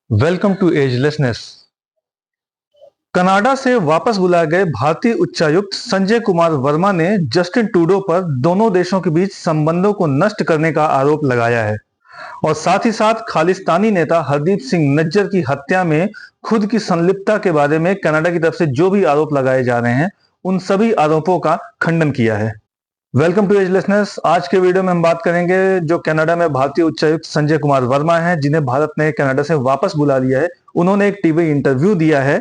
Welcome to एजलेसनेस। Canada से वापस बुलाए गए भारतीय उच्चायुक्त संजय कुमार वर्मा ने जस्टिन ट्रूडो पर दोनों देशों के बीच संबंधों को नष्ट करने का आरोप लगाया है और साथ ही साथ खालिस्तानी नेता हरदीप सिंह निज्जर की हत्या में खुद की संलिप्तता के बारे में कनाडा की तरफ से जो भी आरोप लगाए जा रहे हैं उन सभी आरोपों का खंडन किया है। Welcome to agelessness. आज के वीडियो में हम बात करेंगे जो कनाडा में भारतीय उच्चायुक्त संजय कुमार वर्मा हैं, जिन्हें भारत ने कनाडा से वापस बुला लिया है। उन्होंने एक टीवी इंटरव्यू दिया है।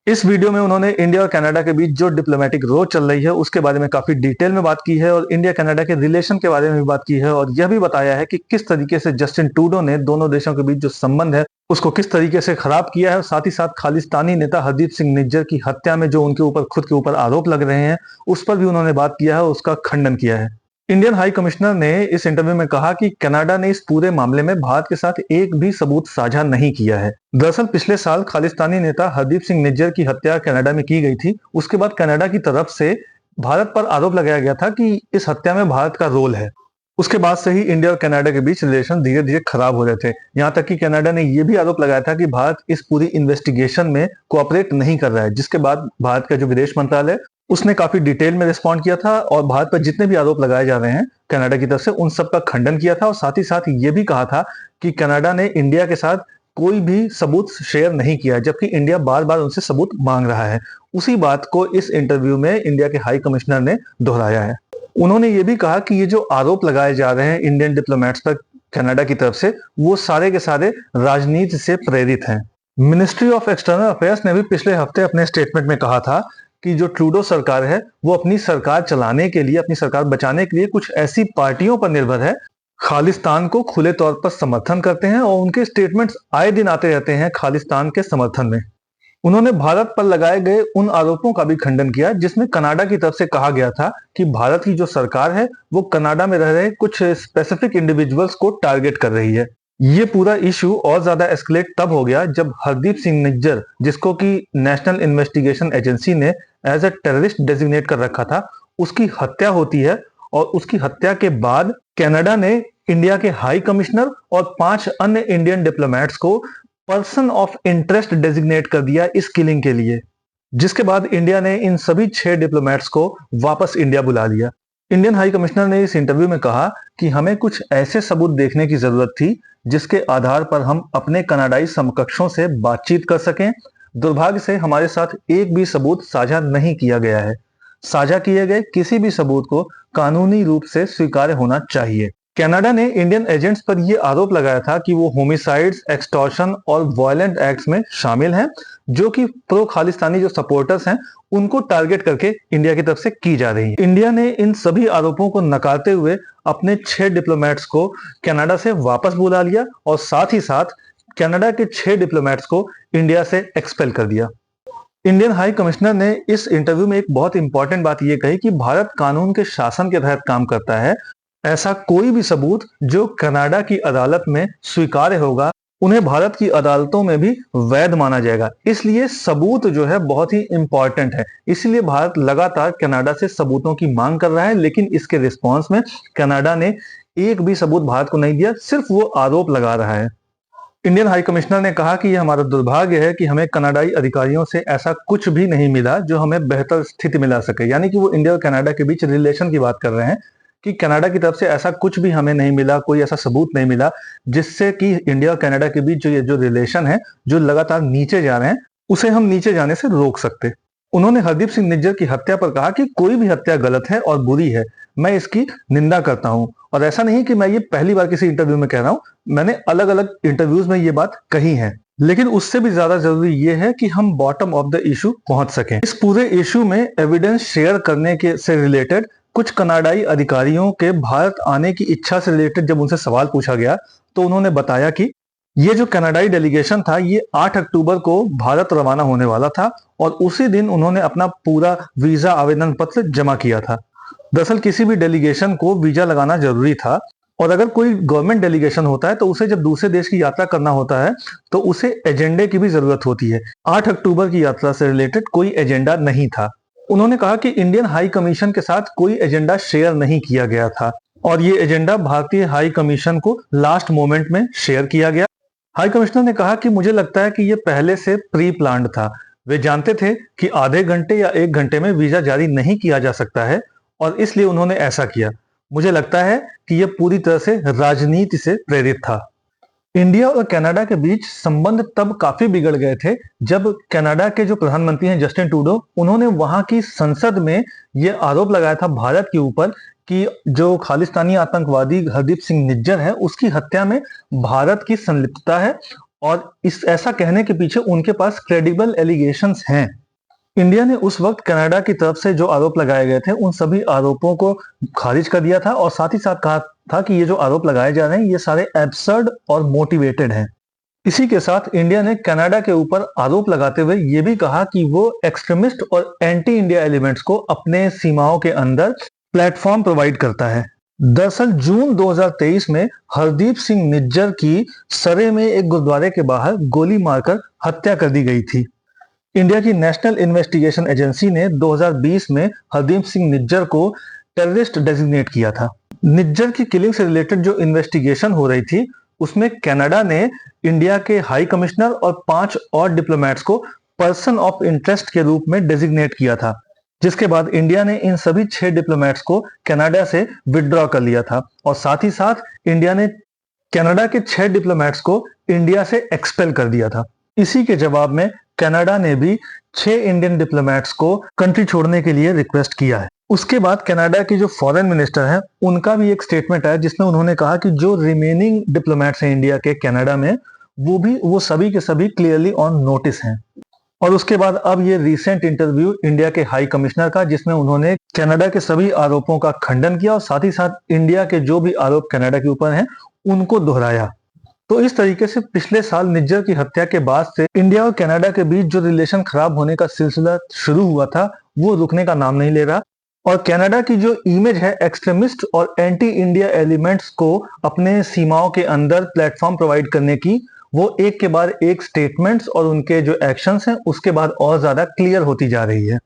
इस वीडियो में उन्होंने इंडिया और कनाडा के बीच जो डिप्लोमेटिक रोड चल रही है उसके बारे में काफी डिटेल में बात की है और इंडिया कनाडा के रिलेशन के बारे में भी बात की है और यह भी बताया है कि किस तरीके से जस्टिन ट्रूडो ने दोनों देशों के बीच जो संबंध है उसको किस तरीके से खराब किया है और साथ ही साथ खालिस्तानी नेता हरदीप सिंह निज्जर की हत्या में जो उनके ऊपर खुद के ऊपर आरोप लग रहे हैं उस पर भी उन्होंने बात किया है, उसका खंडन किया है। इंडियन हाई कमिश्नर ने इस इंटरव्यू में कहा कि कनाडा ने इस पूरे मामले में भारत के साथ एक भी सबूत साझा नहीं किया है। दरअसल पिछले साल खालिस्तानी नेता हरदीप सिंह निज्जर की हत्या कनाडा में की गई थी। उसके बाद कनाडा की तरफ से भारत पर आरोप लगाया गया था कि इस हत्या में भारत का रोल है। उसके बाद से ही इंडिया और कनाडा के बीच रिलेशन धीरे धीरे खराब हो रहे थे। यहाँ तक कि कनाडा ने यह भी आरोप लगाया था कि भारत इस पूरी इन्वेस्टिगेशन में कोऑपरेट नहीं कर रहा है, जिसके बाद भारत का जो विदेश मंत्रालय उसने काफी डिटेल में रिस्पॉन्ड किया था और भारत पर जितने भी आरोप लगाए जा रहे हैं कनाडा की तरफ से उन सब का खंडन किया था और साथ ही साथ ये भी कहा था कि कनाडा ने इंडिया के साथ कोई भी सबूत शेयर नहीं किया, जबकि इंडिया बार बार उनसे सबूत मांग रहा है। उसी बात को इस इंटरव्यू में इंडिया के हाई कमिश्नर ने दोहराया है। उन्होंने ये भी कहा कि ये जो आरोप लगाए जा रहे हैं इंडियन डिप्लोमेट्स पर कनाडा की तरफ से, वो सारे के सारे राजनीति से प्रेरित हैं। मिनिस्ट्री ऑफ एक्सटर्नल अफेयर्स ने भी पिछले हफ्ते अपने स्टेटमेंट में कहा था कि जो ट्रूडो सरकार है वो अपनी सरकार चलाने के लिए, अपनी सरकार बचाने के लिए कुछ ऐसी पार्टियों पर निर्भर है खालिस्तान को खुले तौर पर समर्थन करते हैं और उनके स्टेटमेंट्स आए दिन आते रहते हैं खालिस्तान के समर्थन में। उन्होंने भारत पर लगाए गए उन आरोपों का भी खंडन किया जिसमें कनाडा की तरफ से कहा गया था कि भारत की जो सरकार है वो कनाडा में रह रहे कुछ स्पेसिफिक इंडिविजुअल्स को टारगेट कर रही है। ये पूरा इशू और ज्यादा एस्केलेट तब हो गया जब हरदीप सिंह निज्जर, जिसको कि नेशनल इन्वेस्टिगेशन एजेंसी ने एज ए टेररिस्ट डेजिग्नेट कर रखा था, उसकी हत्या होती है और उसकी हत्या के बाद कनाडा ने इंडिया के हाई कमिश्नर और 5 अन्य इंडियन डिप्लोमेट्स को पर्सन ऑफ इंटरेस्ट डेजिग्नेट कर दिया इस किलिंग के लिए, जिसके बाद इंडिया ने इन सभी 6 डिप्लोमेट्स को वापस इंडिया बुला लिया। इंडियन हाई कमिश्नर ने इस इंटरव्यू में कहा कि हमें कुछ ऐसे सबूत देखने की जरूरत थी जिसके आधार पर हम अपने कनाडाई समकक्षों से बातचीत कर सकें। दुर्भाग्य से हमारे साथ एक भी सबूत साझा नहीं किया गया है। साझा किए गए किसी भी सबूत को कानूनी रूप से स्वीकार्य होना चाहिए। कनाडा ने इंडियन एजेंट्स पर यह आरोप लगाया था कि वो होमिसाइड्स, एक्सटॉर्शन और वायलेंट एक्ट्स में शामिल हैं, जो कि प्रो खालिस्तानी जो सपोर्टर्स हैं उनको टारगेट करके इंडिया की तरफ से की जा रही है। इंडिया ने इन सभी आरोपों को नकारते हुए अपने 6 डिप्लोमेट्स को कनाडा से वापस बुला लिया और साथ ही साथ कनाडा के 6 डिप्लोमेट्स को इंडिया से एक्सपेल कर दिया। इंडियन हाई कमिश्नर ने इस इंटरव्यू में एक बहुत इंपॉर्टेंट बात यह कही कि भारत कानून के शासन के तहत काम करता है। ऐसा कोई भी सबूत जो कनाडा की अदालत में स्वीकार्य होगा उन्हें भारत की अदालतों में भी वैध माना जाएगा। इसलिए सबूत जो है बहुत ही इंपॉर्टेंट है। इसलिए भारत लगातार कनाडा से सबूतों की मांग कर रहा है, लेकिन इसके रिस्पॉन्स में कनाडा ने एक भी सबूत भारत को नहीं दिया, सिर्फ वो आरोप लगा रहा है। इंडियन हाई कमिश्नर ने कहा कि यह हमारा दुर्भाग्य है कि हमें कनाडाई अधिकारियों से ऐसा कुछ भी नहीं मिला जो हमें बेहतर स्थिति मिला सके। यानी कि वो इंडिया और कनाडा के बीच रिलेशन की बात कर रहे हैं कि कनाडा की तरफ से ऐसा कुछ भी हमें नहीं मिला, कोई ऐसा सबूत नहीं मिला जिससे कि इंडिया और कनाडा के बीच जो रिलेशन है जो लगातार नीचे जा रहे हैं उसे हम नीचे जाने से रोक सकते। उन्होंने हरदीप सिंह निज्जर की हत्या पर कहा कि कोई भी हत्या गलत है और बुरी है, मैं इसकी निंदा करता हूं। और ऐसा नहीं कि मैं ये पहली बार किसी इंटरव्यू में कह रहा हूं, मैंने अलग अलग इंटरव्यूज में ये बात कही है। लेकिन उससे भी ज्यादा जरूरी ये है कि हम बॉटम ऑफ द इशू पहुंच सकें। इस पूरे इशू में एविडेंस शेयर करने के से रिलेटेड कुछ कनाडाई अधिकारियों के भारत आने की इच्छा से रिलेटेड जब उनसे सवाल पूछा गया तो उन्होंने बताया कि ये जो कनाडाई डेलीगेशन था ये 8 अक्टूबर को भारत रवाना होने वाला था और उसी दिन उन्होंने अपना पूरा वीजा आवेदन पत्र जमा किया था। दरअसल किसी भी डेलीगेशन को वीजा लगाना जरूरी था और अगर कोई गवर्नमेंट डेलीगेशन होता है तो उसे जब दूसरे देश की यात्रा करना होता है तो उसे एजेंडे की भी जरूरत होती है। 8 अक्टूबर की यात्रा से रिलेटेड कोई एजेंडा नहीं था। उन्होंने कहा कि इंडियन हाई कमीशन के साथ कोई एजेंडा शेयर नहीं किया गया था और ये एजेंडा भारतीय हाई कमीशन को लास्ट मोमेंट में शेयर किया गया। हाई कमिश्नर ने कहा कि मुझे लगता है कि ये पहले से प्री प्लान्ड था। वे जानते थे कि आधे घंटे या 1 घंटे में वीजा जारी नहीं किया जा सकता है और इसलिए उन्होंने ऐसा किया। मुझे लगता है कि यह पूरी तरह से राजनीति से प्रेरित था। इंडिया और कनाडा के बीच संबंध तब काफी बिगड़ गए थे जब कनाडा के जो प्रधानमंत्री हैं जस्टिन ट्रूडो, उन्होंने वहां की संसद में यह आरोप लगाया था भारत के ऊपर कि जो खालिस्तानी आतंकवादी हरदीप सिंह निज्जर है उसकी हत्या में भारत की संलिप्तता है और इस ऐसा कहने के पीछे उनके पास क्रेडिबल एलिगेशंस हैं। इंडिया ने उस वक्त कनाडा की तरफ से जो आरोप लगाए गए थे उन सभी आरोपों को खारिज कर दिया था और साथ ही साथ कहा था कि ये जो आरोप लगाए जा रहे हैं ये सारे एब्सर्ड और मोटिवेटेड हैं। इसी के साथ इंडिया ने कनाडा के ऊपर आरोप लगाते हुए ये भी कहा कि वो एक्सट्रीमिस्ट और एंटी इंडिया एलिमेंट्स को अपने सीमाओं के अंदर प्लेटफॉर्म प्रोवाइड करता है। दरअसल जून 2023 में हरदीप सिंह निज्जर की सरे में एक गुरुद्वारे के बाहर गोली मारकर हत्या कर दी गई थी। इंडिया की नेशनल इन्वेस्टिगेशन एजेंसी ने 2020 में हरदीप सिंह निज्जर को टेररिस्ट डेजिग्नेट किया था। निज्जर की किलिंग से रिलेटेड जो इन्वेस्टिगेशन हो रही थी उसमें कनाडा ने इंडिया के हाई कमिश्नर और 5 और डिप्लोमेट्स को पर्सन ऑफ इंटरेस्ट के रूप में डेजिग्नेट किया था, जिसके बाद इंडिया ने इन सभी 6 डिप्लोमेट्स को कनाडा से विड्रॉ कर लिया था और साथ ही साथ इंडिया ने कनाडा के 6 डिप्लोमेट्स को इंडिया से एक्सपेल कर दिया था। इसी के जवाब में कनाडा ने भी 6 इंडियन डिप्लोमेट्स को कंट्री छोड़ने के लिए रिक्वेस्ट किया है। उसके बाद कनाडा की जो फॉरेन मिनिस्टर है उनका भी एक स्टेटमेंट है जिसमें उन्होंने कहा कि जो रिमेनिंग डिप्लोमेट्स हैं इंडिया के कनाडा में वो सभी के सभी क्लियरली ऑन नोटिस हैं। और उसके बाद अब ये रिसेंट इंटरव्यू इंडिया के हाई कमिश्नर का जिसमें उन्होंने कनाडा के सभी आरोपों का खंडन किया और साथ ही साथ इंडिया के जो भी आरोप कनाडा के ऊपर हैं उनको दोहराया। तो इस तरीके से पिछले साल निज्जर की हत्या के बाद से इंडिया और कनाडा के बीच जो रिलेशन खराब होने का सिलसिला शुरू हुआ था वो रुकने का नाम नहीं ले रहा और कनाडा की जो इमेज है एक्सट्रीमिस्ट और एंटी इंडिया एलिमेंट्स को अपने सीमाओं के अंदर प्लेटफॉर्म प्रोवाइड करने की, वो एक के बाद एक स्टेटमेंट्स और उनके जो एक्शंस हैं उसके बाद और ज्यादा क्लियर होती जा रही है।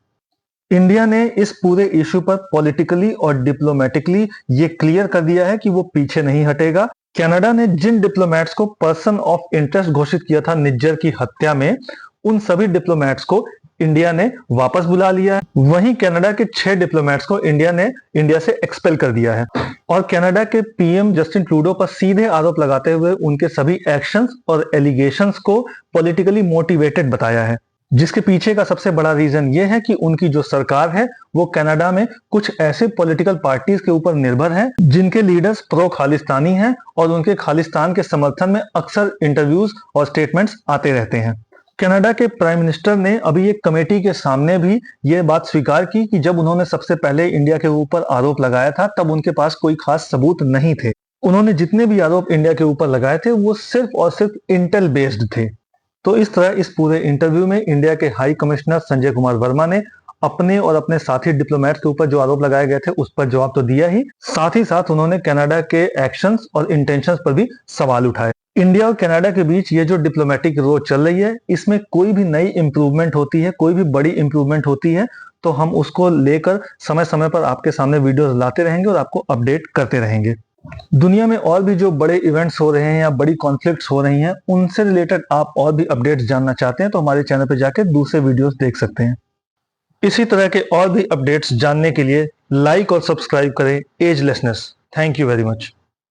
इंडिया ने इस पूरे इश्यू पर पॉलिटिकली और डिप्लोमेटिकली ये क्लियर कर दिया है कि वो पीछे नहीं हटेगा। कनाडा ने जिन डिप्लोमेट्स को पर्सन ऑफ इंटरेस्ट घोषित किया था निज्जर की हत्या में, उन सभी डिप्लोमेट्स को इंडिया ने वापस बुला लिया है। वहीं कनाडा के 6 डिप्लोमेट्स को इंडिया ने इंडिया से एक्सपेल कर दिया है और कनाडा के पीएम जस्टिन ट्रूडो पर सीधे आरोप लगाते हुए उनके सभी एक्शंस और एलिगेशंस को पॉलिटिकली मोटिवेटेड बताया है, जिसके पीछे का सबसे बड़ा रीजन ये है कि उनकी जो सरकार है वो कनाडा में कुछ ऐसे पॉलिटिकल पार्टीज के ऊपर निर्भर है जिनके लीडर्स प्रो खालिस्तानी हैं और उनके खालिस्तान के समर्थन में अक्सर इंटरव्यूज और स्टेटमेंट्स आते रहते हैं। कनाडा के प्राइम मिनिस्टर ने अभी एक कमेटी के सामने भी ये बात स्वीकार की कि जब उन्होंने सबसे पहले इंडिया के ऊपर आरोप लगाया था तब उनके पास कोई खास सबूत नहीं थे। उन्होंने जितने भी आरोप इंडिया के ऊपर लगाए थे वो सिर्फ और सिर्फ इंटेल बेस्ड थे। तो इस तरह इस पूरे इंटरव्यू में इंडिया के हाई कमिश्नर संजय कुमार वर्मा ने अपने और अपने साथी डिप्लोमेट्स के ऊपर जो आरोप लगाए गए थे उस पर जवाब तो दिया ही, साथ ही साथ उन्होंने कनाडा के एक्शंस और इंटेंशंस पर भी सवाल उठाए। इंडिया और कनाडा के बीच ये जो डिप्लोमेटिक रोड चल रही है इसमें कोई भी नई इंप्रूवमेंट होती है, कोई भी बड़ी इंप्रूवमेंट होती है तो हम उसको लेकर समय समय पर आपके सामने वीडियोस लाते रहेंगे और आपको अपडेट करते रहेंगे। दुनिया में और भी जो बड़े इवेंट्स हो रहे हैं या बड़ी कॉन्फ्लिक्ट्स हो रही हैं उनसे रिलेटेड आप और भी अपडेट्स जानना चाहते हैं तो हमारे चैनल पर जाकर दूसरे वीडियोस देख सकते हैं। इसी तरह के और भी अपडेट्स जानने के लिए लाइक और सब्सक्राइब करें agelessness. Thank you very much.